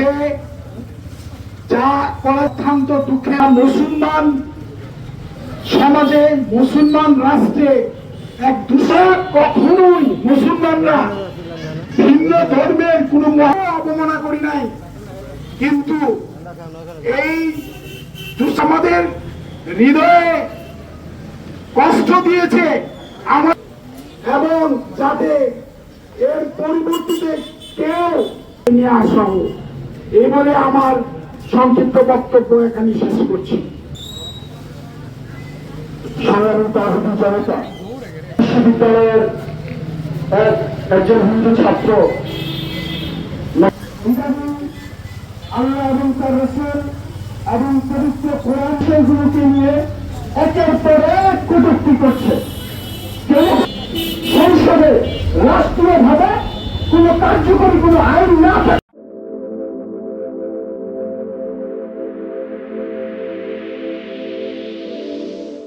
যে যা অত্যন্ত দুঃখে মুসলমান সমাজে মুসলমান রাষ্ট্রে এক দূষণ কখনোই মুসলমানরা ভিন্ন ধর্মের কোনো অবমাননা করি নাই, কিন্তু এই আমাদের হৃদয়ে কষ্ট দিয়েছে আমার, এবং যাতে এর পরিবর্তিতে কেউ নিয়ে আসা হোক, এই বলে আমার সংক্ষিপ্ত বক্তব্য এখানে শেষ করছি। বিশ্ববিদ্যালয়ের একজন হিন্দু ছাত্র আল্লাহ এবং তার রাসূল এবং পবিত্র কোরআন শরীফকে নিয়ে একের পর এক কটূক্তি করছে। সংসদে রাষ্ট্রীয়ভাবে কোন কার্যকরী কোন আইন না